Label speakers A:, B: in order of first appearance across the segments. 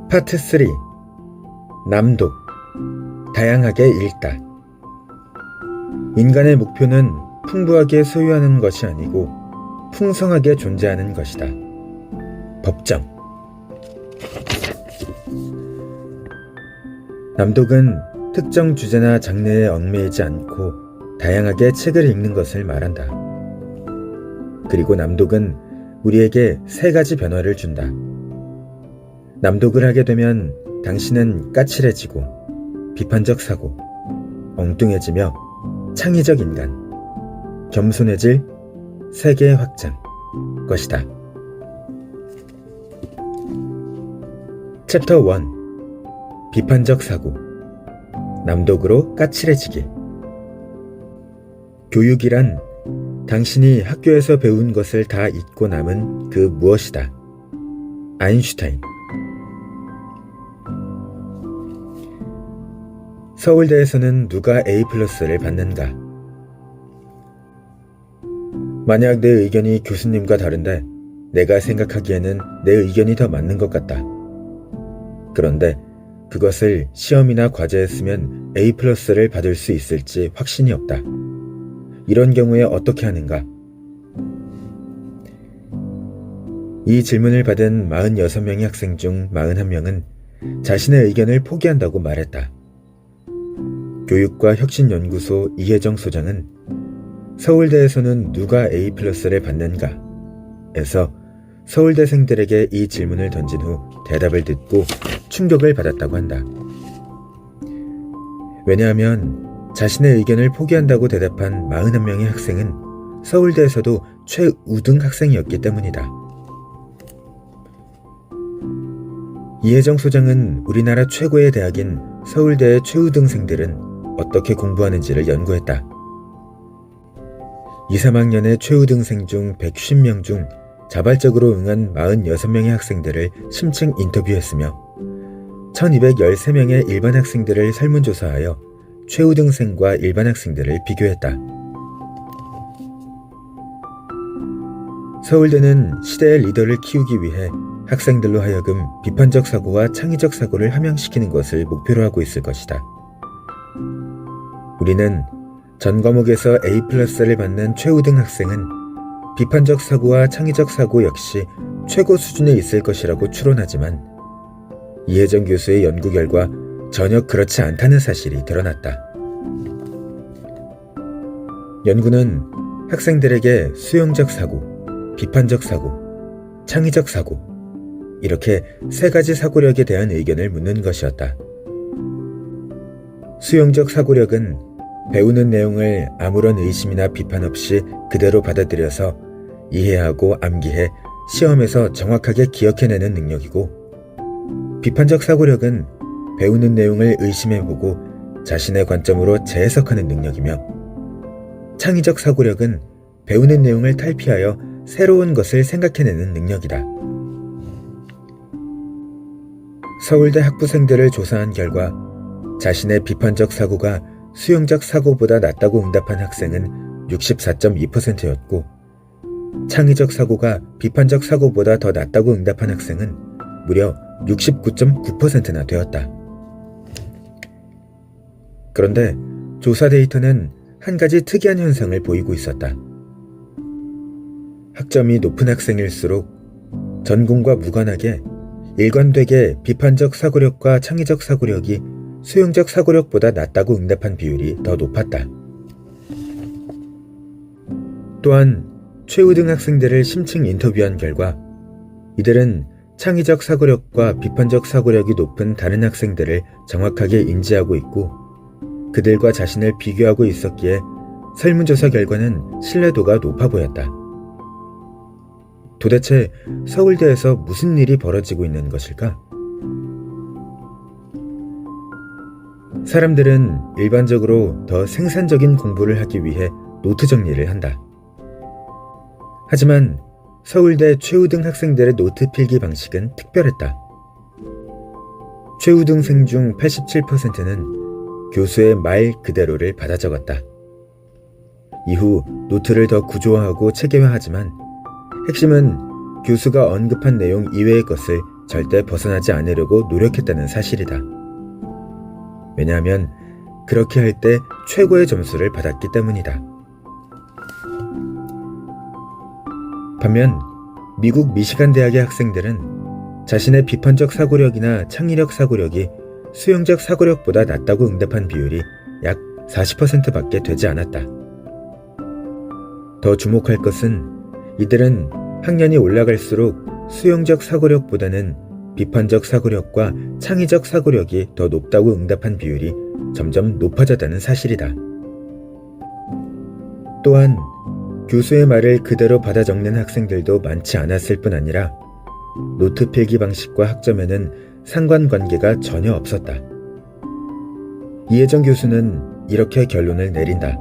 A: 파트 3. 남독. 다양하게 읽다. 인간의 목표는 풍부하게 소유하는 것이 아니고 풍성하게 존재하는 것이다. 법정. 남독은 특정 주제나 장르에 얽매이지 않고 다양하게 책을 읽는 것을 말한다. 그리고 남독은 우리에게 세 가지 변화를 준다. 남독을 하게 되면 당신은 까칠해지고 비판적 사고, 엉뚱해지며 창의적 인간, 겸손해질 세계 확장 것이다. 챕터 1. 비판적 사고. 남독으로 까칠해지기. 교육이란 당신이 학교에서 배운 것을 다 잊고 남은 그 무엇이다. 아인슈타인. 서울대에서는 누가 A+를 받는가? 만약 내 의견이 교수님과 다른데 내가 생각하기에는 내 의견이 더 맞는 것 같다. 그런데 그것을 시험이나 과제에 쓰면 A+를 받을 수 있을지 확신이 없다. 이런 경우에 어떻게 하는가? 이 질문을 받은 46명의 학생 중 41명은 자신의 의견을 포기한다고 말했다. 교육과 혁신연구소 이혜정 소장은 서울대에서는 누가 A+를 받는가? 에서 서울대생들에게 이 질문을 던진 후 대답을 듣고 충격을 받았다고 한다. 왜냐하면 자신의 의견을 포기한다고 대답한 41명의 학생은 서울대에서도 최우등 학생이었기 때문이다. 이혜정 소장은 우리나라 최고의 대학인 서울대의 최우등생들은 어떻게 공부하는지를 연구했다. 2, 3학년의 최우등생 중 150명 중 자발적으로 응한 46명의 학생들을 심층 인터뷰했으며 1213명의 일반 학생들을 설문조사하여 최우등생과 일반 학생들을 비교했다. 서울대는 시대의 리더를 키우기 위해 학생들로 하여금 비판적 사고와 창의적 사고를 함양시키는 것을 목표로 하고 있을 것이다. 우리는 전 과목에서 A+를 받는 최우등 학생은 비판적 사고와 창의적 사고 역시 최고 수준에 있을 것이라고 추론하지만 이혜정 교수의 연구 결과 전혀 그렇지 않다는 사실이 드러났다. 연구는 학생들에게 수용적 사고, 비판적 사고, 창의적 사고 이렇게 세 가지 사고력에 대한 의견을 묻는 것이었다. 수용적 사고력은 배우는 내용을 아무런 의심이나 비판 없이 그대로 받아들여서 이해하고 암기해 시험에서 정확하게 기억해내는 능력이고, 비판적 사고력은 배우는 내용을 의심해보고 자신의 관점으로 재해석하는 능력이며, 창의적 사고력은 배우는 내용을 탈피하여 새로운 것을 생각해내는 능력이다. 서울대 학부생들을 조사한 결과 자신의 비판적 사고가 수용적 사고보다 낮다고 응답한 학생은 64.2%였고 창의적 사고가 비판적 사고보다 더 낮다고 응답한 학생은 무려 69.9%나 되었다. 그런데 조사 데이터는 한 가지 특이한 현상을 보이고 있었다. 학점이 높은 학생일수록 전공과 무관하게 일관되게 비판적 사고력과 창의적 사고력이 수용적 사고력보다 낮다고 응답한 비율이 더 높았다. 또한 최우등 학생들을 심층 인터뷰한 결과 이들은 창의적 사고력과 비판적 사고력이 높은 다른 학생들을 정확하게 인지하고 있고 그들과 자신을 비교하고 있었기에 설문조사 결과는 신뢰도가 높아 보였다. 도대체 서울대에서 무슨 일이 벌어지고 있는 것일까? 사람들은 일반적으로 더 생산적인 공부를 하기 위해 노트 정리를 한다. 하지만 서울대 최우등 학생들의 노트 필기 방식은 특별했다. 최우등생 중 87%는 교수의 말 그대로를 받아 적었다. 이후 노트를 더 구조화하고 체계화하지만 핵심은 교수가 언급한 내용 이외의 것을 절대 벗어나지 않으려고 노력했다는 사실이다. 왜냐하면 그렇게 할 때 최고의 점수를 받았기 때문이다. 반면 미국 미시간 대학의 학생들은 자신의 비판적 사고력이나 창의력 사고력이 수용적 사고력보다 낮다고 응답한 비율이 약 40%밖에 되지 않았다. 더 주목할 것은 이들은 학년이 올라갈수록 수용적 사고력보다는 비판적 사고력과 창의적 사고력이 더 높다고 응답한 비율이 점점 높아졌다는 사실이다. 또한 교수의 말을 그대로 받아 적는 학생들도 많지 않았을 뿐 아니라 노트 필기 방식과 학점에는 상관관계가 전혀 없었다. 이혜정 교수는 이렇게 결론을 내린다.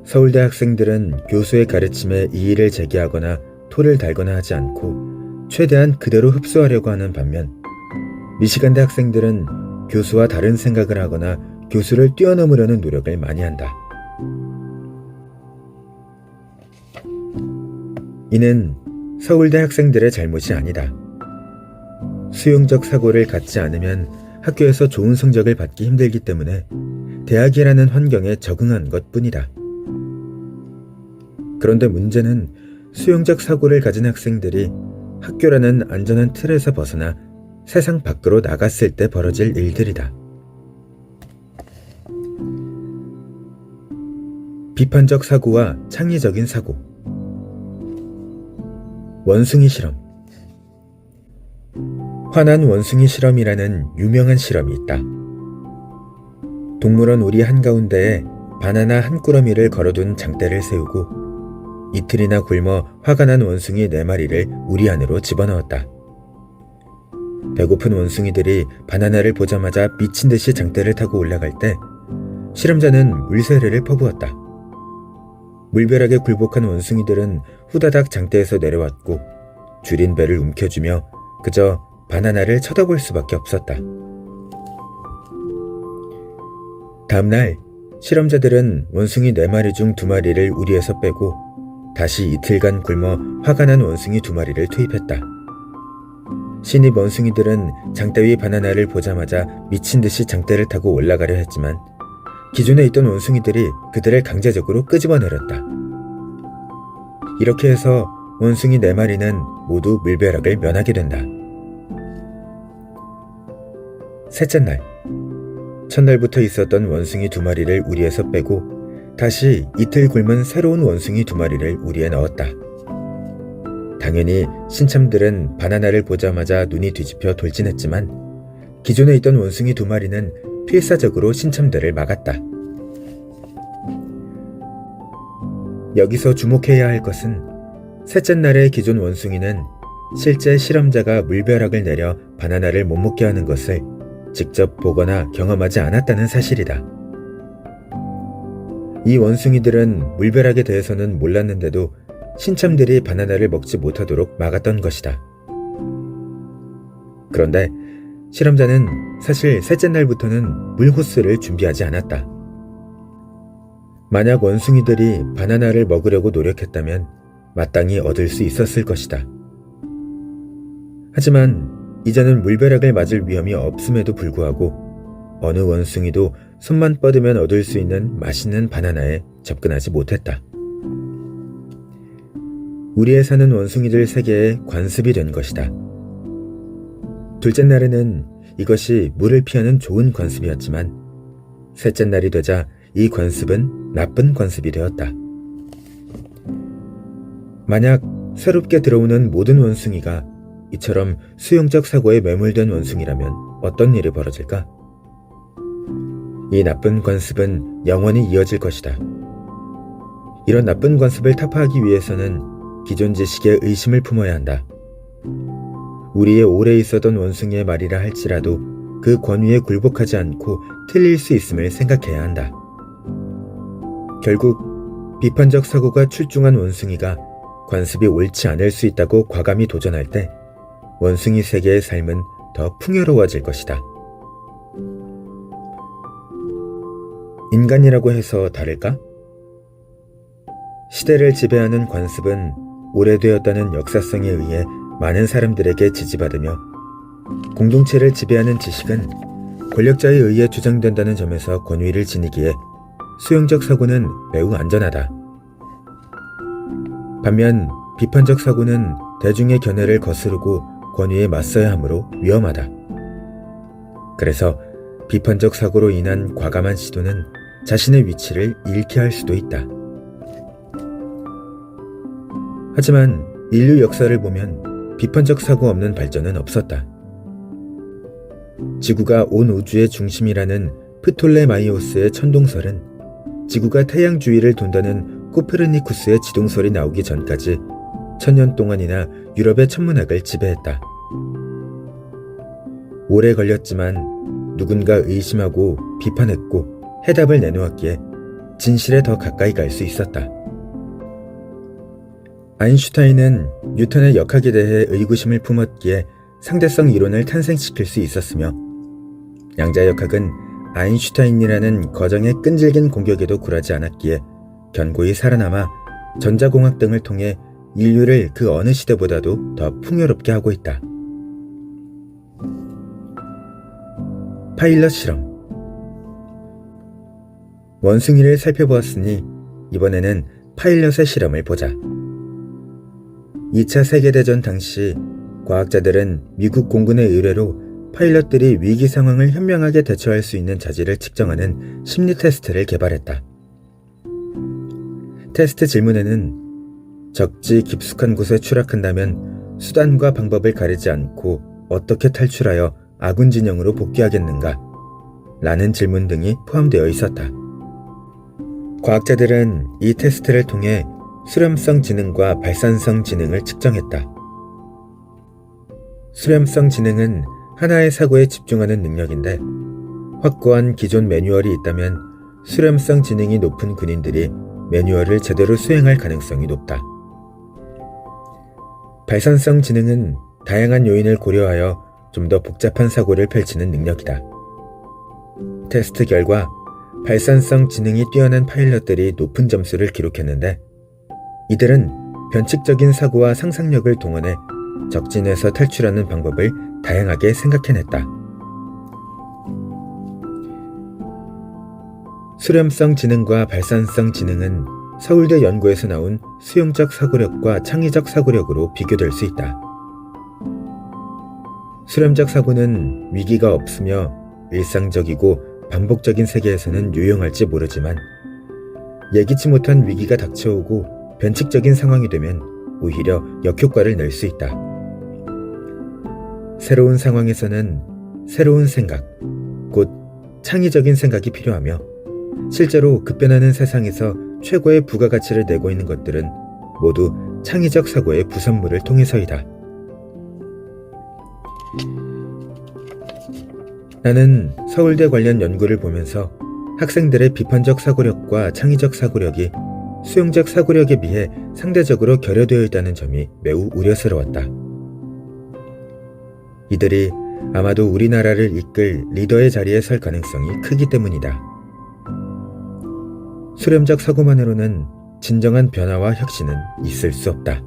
A: 서울대 학생들은 교수의 가르침에 이의를 제기하거나 토를 달거나 하지 않고 최대한 그대로 흡수하려고 하는 반면 미시간대 학생들은 교수와 다른 생각을 하거나 교수를 뛰어넘으려는 노력을 많이 한다. 이는 서울대 학생들의 잘못이 아니다. 수용적 사고를 갖지 않으면 학교에서 좋은 성적을 받기 힘들기 때문에 대학이라는 환경에 적응한 것뿐이다. 그런데 문제는 수용적 사고를 가진 학생들이 학교라는 안전한 틀에서 벗어나 세상 밖으로 나갔을 때 벌어질 일들이다. 비판적 사고와 창의적인 사고. 원숭이 실험. 화난 원숭이 실험이라는 유명한 실험이 있다. 동물원 우리 한가운데에 바나나 한 꾸러미를 걸어둔 장대를 세우고 이틀이나 굶어 화가 난 원숭이 4마리를 우리 안으로 집어넣었다. 배고픈 원숭이들이 바나나를 보자마자 미친 듯이 장대를 타고 올라갈 때 실험자는 물세례를 퍼부었다. 물벼락에 굴복한 원숭이들은 후다닥 장대에서 내려왔고 줄인 배를 움켜쥐며 그저 바나나를 쳐다볼 수밖에 없었다. 다음날 실험자들은 원숭이 4마리 중 2마리를 우리에서 빼고 다시 이틀간 굶어 화가 난 원숭이 2마리를 투입했다. 신입 원숭이들은 장대 위 바나나를 보자마자 미친 듯이 장대를 타고 올라가려 했지만 기존에 있던 원숭이들이 그들을 강제적으로 끄집어내렸다. 이렇게 해서 원숭이 4마리는 모두 물벼락을 면하게 된다. 셋째 날, 첫날부터 있었던 원숭이 2마리를 우리에서 빼고 다시 이틀 굶은 새로운 원숭이 2마리를 우리에 넣었다. 당연히 신참들은 바나나를 보자마자 눈이 뒤집혀 돌진했지만 기존에 있던 원숭이 2마리는 필사적으로 신참들을 막았다. 여기서 주목해야 할 것은 셋째 날의 기존 원숭이는 실제 실험자가 물벼락을 내려 바나나를 못 먹게 하는 것을 직접 보거나 경험하지 않았다는 사실이다. 이 원숭이들은 물벼락에 대해서는 몰랐는데도 신참들이 바나나를 먹지 못하도록 막았던 것이다. 그런데 실험자는 사실 셋째 날부터는 물호스를 준비하지 않았다. 만약 원숭이들이 바나나를 먹으려고 노력했다면 마땅히 얻을 수 있었을 것이다. 하지만 이제는 물벼락을 맞을 위험이 없음에도 불구하고 어느 원숭이도 손만 뻗으면 얻을 수 있는 맛있는 바나나에 접근하지 못했다. 우리에 사는 원숭이들 세계에 관습이 된 것이다. 둘째 날에는 이것이 물을 피하는 좋은 관습이었지만 셋째 날이 되자 이 관습은 나쁜 관습이 되었다. 만약 새롭게 들어오는 모든 원숭이가 이처럼 수용적 사고에 매몰된 원숭이라면 어떤 일이 벌어질까? 이 나쁜 관습은 영원히 이어질 것이다. 이런 나쁜 관습을 타파하기 위해서는 기존 지식에 의심을 품어야 한다. 우리의 오래 있었던 원숭이의 말이라 할지라도 그 권위에 굴복하지 않고 틀릴 수 있음을 생각해야 한다. 결국 비판적 사고가 출중한 원숭이가 관습이 옳지 않을 수 있다고 과감히 도전할 때 원숭이 세계의 삶은 더 풍요로워질 것이다. 인간이라고 해서 다를까? 시대를 지배하는 관습은 오래되었다는 역사성에 의해 많은 사람들에게 지지받으며 공동체를 지배하는 지식은 권력자에 의해 주장된다는 점에서 권위를 지니기에 수용적 사고는 매우 안전하다. 반면 비판적 사고는 대중의 견해를 거스르고 권위에 맞서야 하므로 위험하다. 그래서 비판적 사고로 인한 과감한 시도는 자신의 위치를 잃게 할 수도 있다. 하지만 인류 역사를 보면 비판적 사고 없는 발전은 없었다. 지구가 온 우주의 중심이라는 프톨레마이오스의 천동설은 지구가 태양 주위를 돈다는 코페르니쿠스의 지동설이 나오기 전까지 1000년 동안이나 유럽의 천문학을 지배했다. 오래 걸렸지만 누군가 의심하고 비판했고 해답을 내놓았기에 진실에 더 가까이 갈 수 있었다. 아인슈타인은 뉴턴의 역학에 대해 의구심을 품었기에 상대성 이론을 탄생시킬 수 있었으며 양자역학은 아인슈타인이라는 거정의 끈질긴 공격에도 굴하지 않았기에 견고히 살아남아 전자공학 등을 통해 인류를 그 어느 시대보다도 더 풍요롭게 하고 있다. 파일럿 실험. 원숭이를 살펴보았으니 이번에는 파일럿의 실험을 보자. 2차 세계대전 당시 과학자들은 미국 공군의 의뢰로 파일럿들이 위기 상황을 현명하게 대처할 수 있는 자질을 측정하는 심리 테스트를 개발했다. 테스트 질문에는 적지 깊숙한 곳에 추락한다면 수단과 방법을 가리지 않고 어떻게 탈출하여 아군 진영으로 복귀하겠는가? 라는 질문 등이 포함되어 있었다. 과학자들은 이 테스트를 통해 수렴성 지능과 발산성 지능을 측정했다. 수렴성 지능은 하나의 사고에 집중하는 능력인데 확고한 기존 매뉴얼이 있다면 수렴성 지능이 높은 군인들이 매뉴얼을 제대로 수행할 가능성이 높다. 발산성 지능은 다양한 요인을 고려하여 좀 더 복잡한 사고를 펼치는 능력이다. 테스트 결과 발산성 지능이 뛰어난 파일럿들이 높은 점수를 기록했는데 이들은 변칙적인 사고와 상상력을 동원해 적진에서 탈출하는 방법을 다양하게 생각해냈다. 수렴성 지능과 발산성 지능은 서울대 연구에서 나온 수용적 사고력과 창의적 사고력으로 비교될 수 있다. 수렴적 사고는 위기가 없으며 일상적이고 반복적인 세계에서는 유용할지 모르지만 예기치 못한 위기가 닥쳐오고 변칙적인 상황이 되면 오히려 역효과를 낼 수 있다. 새로운 상황에서는 새로운 생각, 곧 창의적인 생각이 필요하며 실제로 급변하는 세상에서 최고의 부가가치를 내고 있는 것들은 모두 창의적 사고의 부산물을 통해서이다. 나는 서울대 관련 연구를 보면서 학생들의 비판적 사고력과 창의적 사고력이 수용적 사고력에 비해 상대적으로 결여되어 있다는 점이 매우 우려스러웠다. 이들이 아마도 우리나라를 이끌 리더의 자리에 설 가능성이 크기 때문이다. 수렴적 사고만으로는 진정한 변화와 혁신은 있을 수 없다.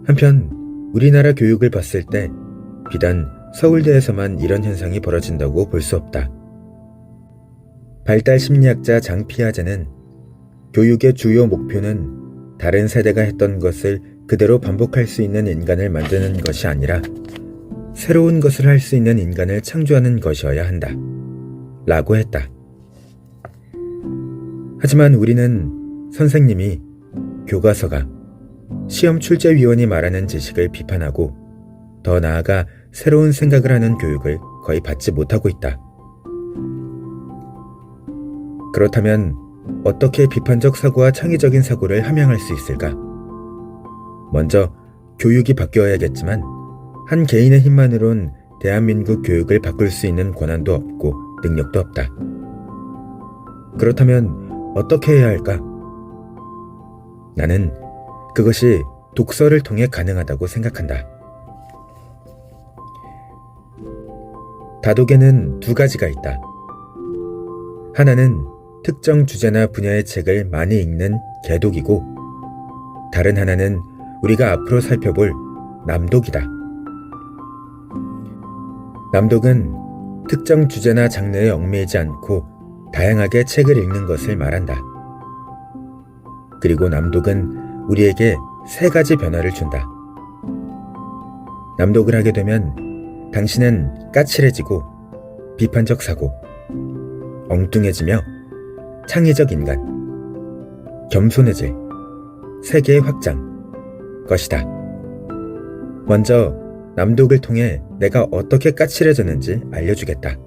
A: 한편 우리나라 교육을 봤을 때 비단 서울대에서만 이런 현상이 벌어진다고 볼 수 없다. 발달 심리학자 장 피아제는 교육의 주요 목표는 다른 세대가 했던 것을 그대로 반복할 수 있는 인간을 만드는 것이 아니라 새로운 것을 할 수 있는 인간을 창조하는 것이어야 한다. 라고 했다. 하지만 우리는 선생님이, 교과서가, 시험 출제위원이 말하는 지식을 비판하고 더 나아가 새로운 생각을 하는 교육을 거의 받지 못하고 있다. 그렇다면 어떻게 비판적 사고와 창의적인 사고를 함양할 수 있을까? 먼저 교육이 바뀌어야겠지만 한 개인의 힘만으론 대한민국 교육을 바꿀 수 있는 권한도 없고 능력도 없다. 그렇다면 어떻게 해야 할까? 나는 그것이 독서를 통해 가능하다고 생각한다. 다독에는 두 가지가 있다. 하나는 특정 주제나 분야의 책을 많이 읽는 개독이고, 다른 하나는 우리가 앞으로 살펴볼 남독이다. 남독은 특정 주제나 장르에 얽매이지 않고 다양하게 책을 읽는 것을 말한다. 그리고 남독은 우리에게 세 가지 변화를 준다. 남독을 하게 되면 당신은 까칠해지고 비판적 사고, 엉뚱해지며 창의적 인간, 겸손해질 세계의 확장 것이다. 먼저 남독을 통해 내가 어떻게 까칠해졌는지 알려주겠다.